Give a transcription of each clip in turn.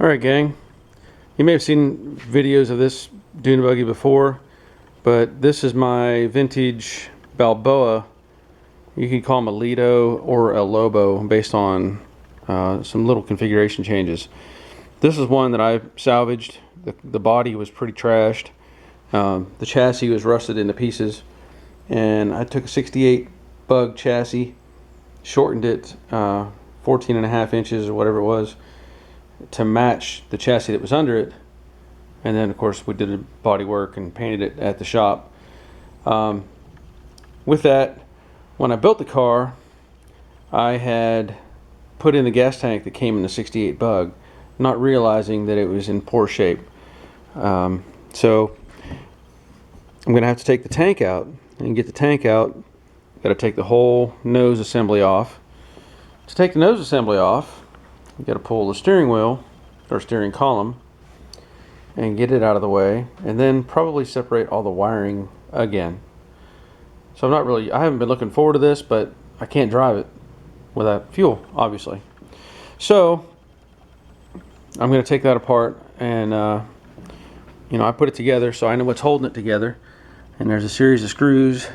Alright gang, you may have seen videos of this Dune buggy before, but this is my vintage Balboa. You can call them a Lido or a Lobo based on some little configuration changes. This is one that I salvaged. The body was pretty trashed. The chassis was rusted into pieces, and I took a 68 bug chassis, shortened it 14.5 inches or whatever it was to match the chassis that was under it, and then of course we did the body work and painted it at the shop. With that, when I built the car, I had put in the gas tank that came in the 68 bug, not realizing that it was in poor shape. So I'm gonna have to take the tank out, and get the tank out, got to take the whole nose assembly off. To take the nose assembly off, you got to pull the steering wheel or steering column and get it out of the way, and then probably separate all the wiring again. So I haven't been looking forward to this, but I can't drive it without fuel, obviously. So I'm going to take that apart, and I put it together so I know what's holding it together. And there's a series of screws.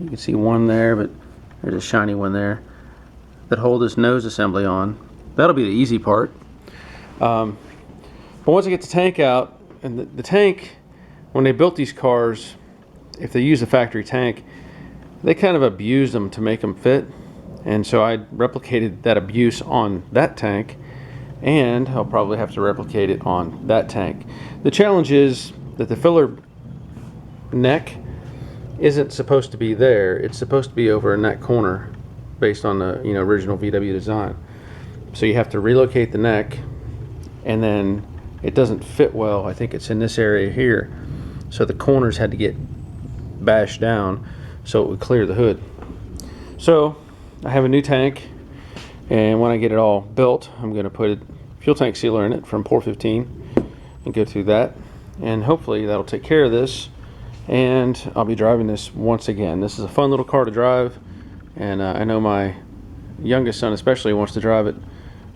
You can see one there, but there's a shiny one there that hold this nose assembly on. That'll be the easy part. But once I get the tank out, and the tank, when they built these cars, if they use a factory tank, they kind of abused them to make them fit. And so I replicated that abuse on that tank, and I'll probably have to replicate it on that tank. The challenge is that the filler neck isn't supposed to be there. It's supposed to be over in that corner based on the original VW design. So you have to relocate the neck, and then it doesn't fit well. I think it's in this area here. So the corners had to get bashed down so it would clear the hood. So I have a new tank, and when I get it all built, I'm going to put a fuel tank sealer in it from Pour 15 and go through that, and hopefully that'll take care of this, and I'll be driving this once again. This is a fun little car to drive, and I know my youngest son especially wants to drive it,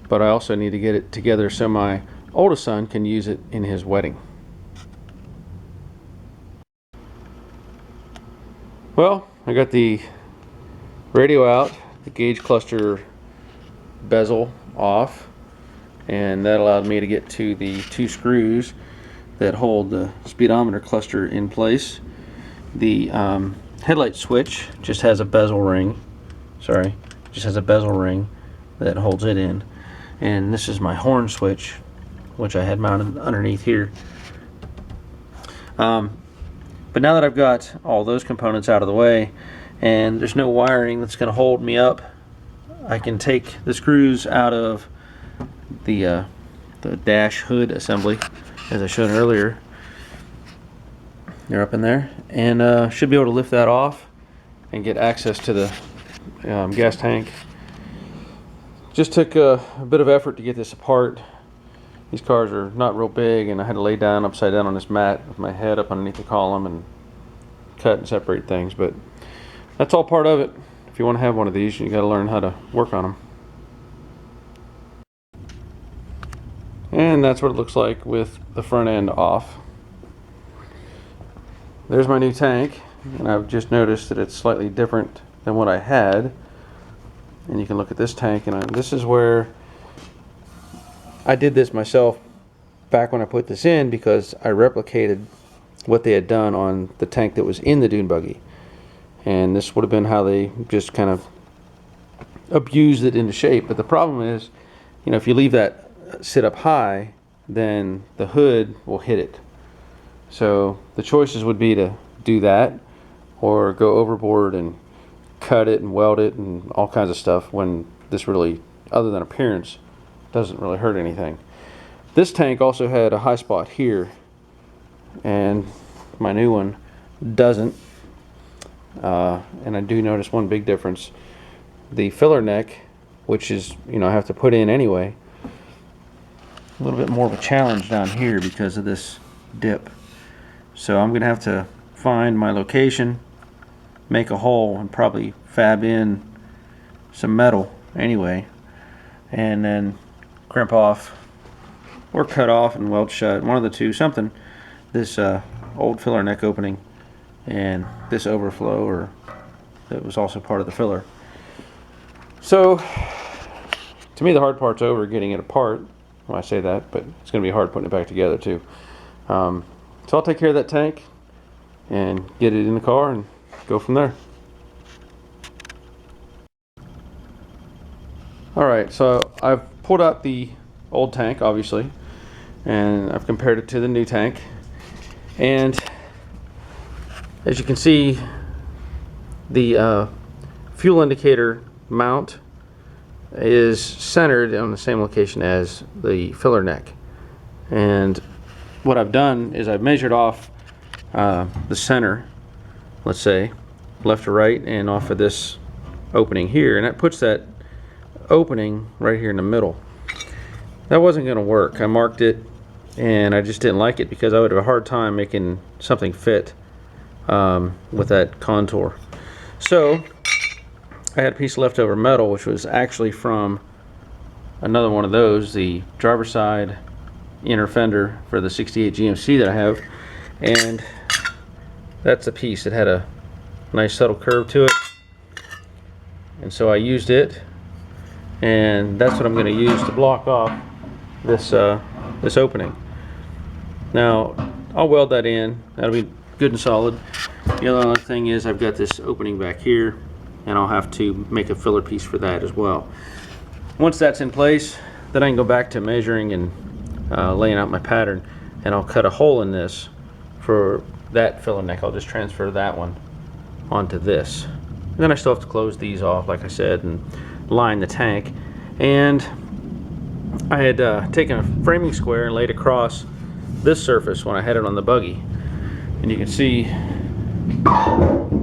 but I also need to get it together so my oldest son can use it in his wedding. Well, I got the radio out, the gauge cluster bezel off, and that allowed me to get to the two screws that hold the speedometer cluster in place. The headlight switch just has a bezel ring. Just has a bezel ring that holds it in. And this is my horn switch, which I had mounted underneath here. But now that I've got all those components out of the way, and there's no wiring that's going to hold me up, I can take the screws out of the dash hood assembly, as I showed earlier. They're up in there, and should be able to lift that off and get access to the gas tank. Just took a bit of effort to get this apart. These cars are not real big, and I had to lay down upside down on this mat with my head up underneath the column and cut and separate things, but that's all part of it. If you want to have one of these, you got to learn how to work on them. And that's what it looks like with the front end off. There's my new tank, and I've just noticed that it's slightly different than what I had. And you can look at this tank, and this is where I did this myself back when I put this in, because I replicated what they had done on the tank that was in the Dune buggy. And this would have been how they just kind of abused it into shape. But the problem is, if you leave that sit up high, then the hood will hit it. So the choices would be to do that, or go overboard and cut it and weld it and all kinds of stuff, when this really, other than appearance, doesn't really hurt anything. This tank also had a high spot here, and my new one doesn't. And I do notice one big difference. The filler neck, which is, I have to put in anyway, a little bit more of a challenge down here because of this dip. So I'm going to have to find my location, make a hole, and probably fab in some metal anyway, and then crimp off or cut off and weld shut, one of the two, something. This old filler neck opening and this overflow, or that was also part of the filler. So to me the hard part's over, getting it apart. Well, I say that, but it's going to be hard putting it back together too. So I'll take care of that tank and get it in the car and go from there. Alright, so I've pulled out the old tank, obviously, and I've compared it to the new tank. And as you can see, the fuel indicator mount is centered on the same location as the filler neck. And what I've done is I've measured off the center, let's say, left to right, and off of this opening here, and that puts that opening right here in the middle. That wasn't going to work. I marked it and I just didn't like it because I would have a hard time making something fit with that contour. So I had a piece of leftover metal, which was actually from another one of those, the driver's side inner fender for the 68 GMC that I have, and that's a piece that had a nice subtle curve to it, and so I used it, and that's what I'm going to use to block off this this opening. Now I'll weld that in. That'll be good and solid. The other thing is I've got this opening back here, and I'll have to make a filler piece for that as well. Once that's in place, then I can go back to measuring and laying out my pattern, and I'll cut a hole in this for that filler neck. I'll just transfer that one onto this. And then I still have to close these off, like I said, and line the tank. And I had taken a framing square and laid across this surface when I had it on the buggy, and you can see,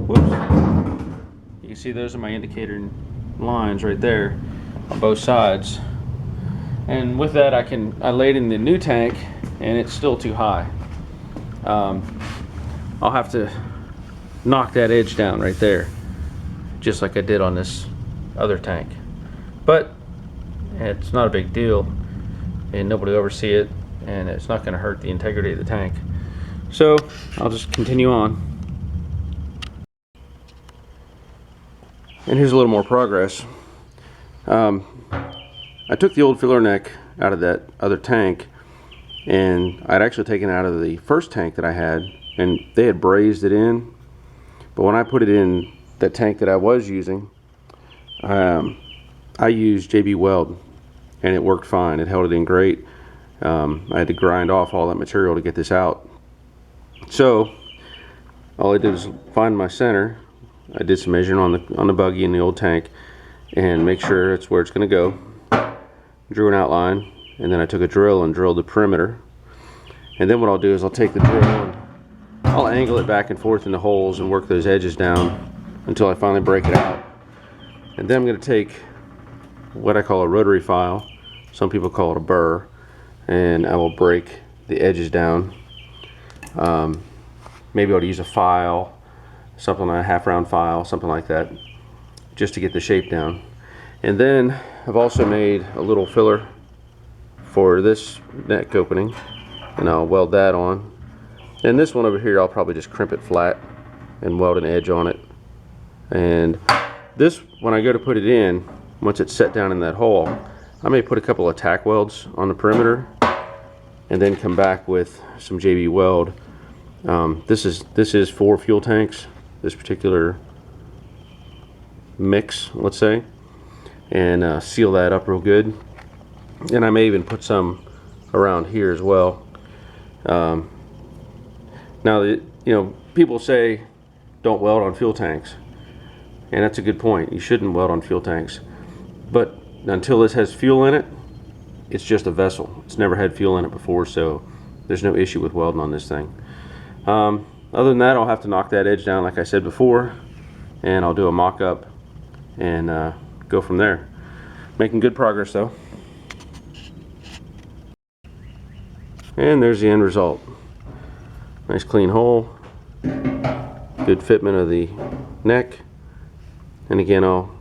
whoops, you can see those are my indicator lines right there on both sides. And with that, I laid in the new tank, and it's still too high. I'll have to knock that edge down right there, just like I did on this other tank. But it's not a big deal, and nobody will ever see it, and it's not going to hurt the integrity of the tank. So I'll just continue on. And here's a little more progress. I took the old filler neck out of that other tank, and I'd actually taken it out of the first tank that I had, and they had brazed it in. But when I put it in that tank that I was using, I used JB Weld, and it worked fine. It held it in great. I had to grind off all that material to get this out. So all I did was find my center. I did some measuring on the buggy in the old tank and make sure it's where it's going to go. Drew an outline, and then I took a drill and drilled the perimeter. And then what I'll do is I'll take the drill and I'll angle it back and forth in the holes and work those edges down until I finally break it out. And then I'm going to take what I call a rotary file, some people call it a burr, and I will break the edges down. Maybe I'll use a file, something like a half round file, something like that, just to get the shape down. And then I've also made a little filler for this neck opening, and I'll weld that on. And this one over here, I'll probably just crimp it flat and weld an edge on it. And this, when I go to put it in, once it's set down in that hole, I may put a couple of tack welds on the perimeter and then come back with some JB Weld. This is 4 fuel tanks, this particular mix, let's say, and seal that up real good. And I may even put some around here as well. Now, people say don't weld on fuel tanks, and that's a good point. You shouldn't weld on fuel tanks, but until this has fuel in it, it's just a vessel. It's never had fuel in it before, so there's no issue with welding on this thing. Other than that, I'll have to knock that edge down like I said before, and I'll do a mock-up and go from there. Making good progress though. And there's the end result. Nice clean hole, good fitment of the neck, and again I'll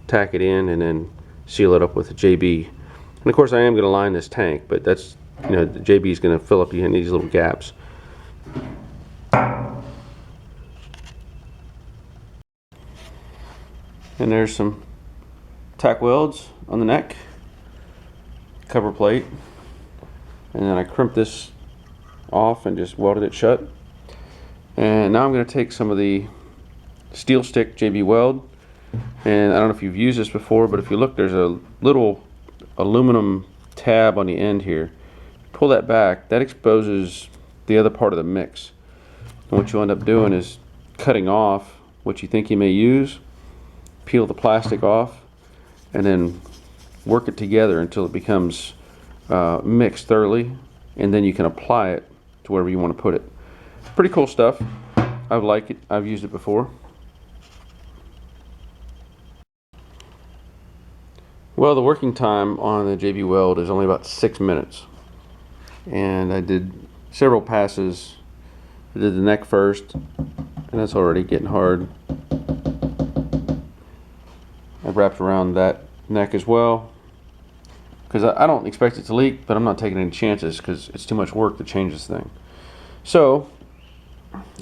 tack it in and then seal it up with a JB. And of course I am going to line this tank, but that's you know, the JB is going to fill up in these little gaps. And there's some tack welds on the neck, cover plate, and then I crimped this off and just welded it shut. And now I'm going to take some of the steel stick JB weld, and I don't know if you've used this before, but if you look, there's a little aluminum tab on the end here. Pull that back, that exposes the other part of the mix. And what you end up doing is cutting off what you think you may use, peel the plastic off, and then work it together until it becomes mixed thoroughly, and then you can apply it to wherever you want to put it. Pretty cool stuff. I like it. I've used it before. Well, the working time on the JB Weld is only about 6 minutes, and I did several passes. I did the neck first, and that's already getting hard. I wrapped around that neck as well, because I don't expect it to leak, but I'm not taking any chances because it's too much work to change this thing. So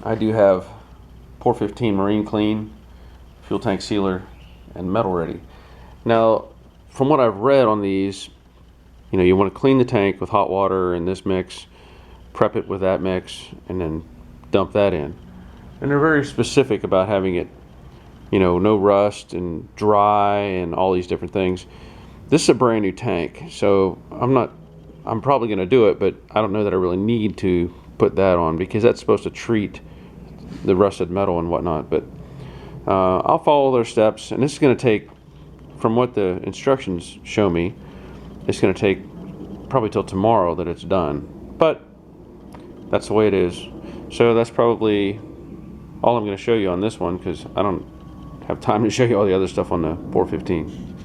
I do have Pour 15 Marine Clean, fuel tank sealer, and metal ready. Now, from what I've read on these, you know, you want to clean the tank with hot water and this mix, prep it with that mix, and then dump that in. And they're very specific about having it, you know, no rust and dry and all these different things. This is a brand new tank, so I'm probably going to do it, but I don't know that I really need to put that on because that's supposed to treat the rusted metal and whatnot. But I'll follow their steps, and this is going to take, from what the instructions show me, it's going to take probably till tomorrow that it's done. But that's the way it is. So that's probably all I'm going to show you on this one, because I don't have time to show you all the other stuff on the Pour 15.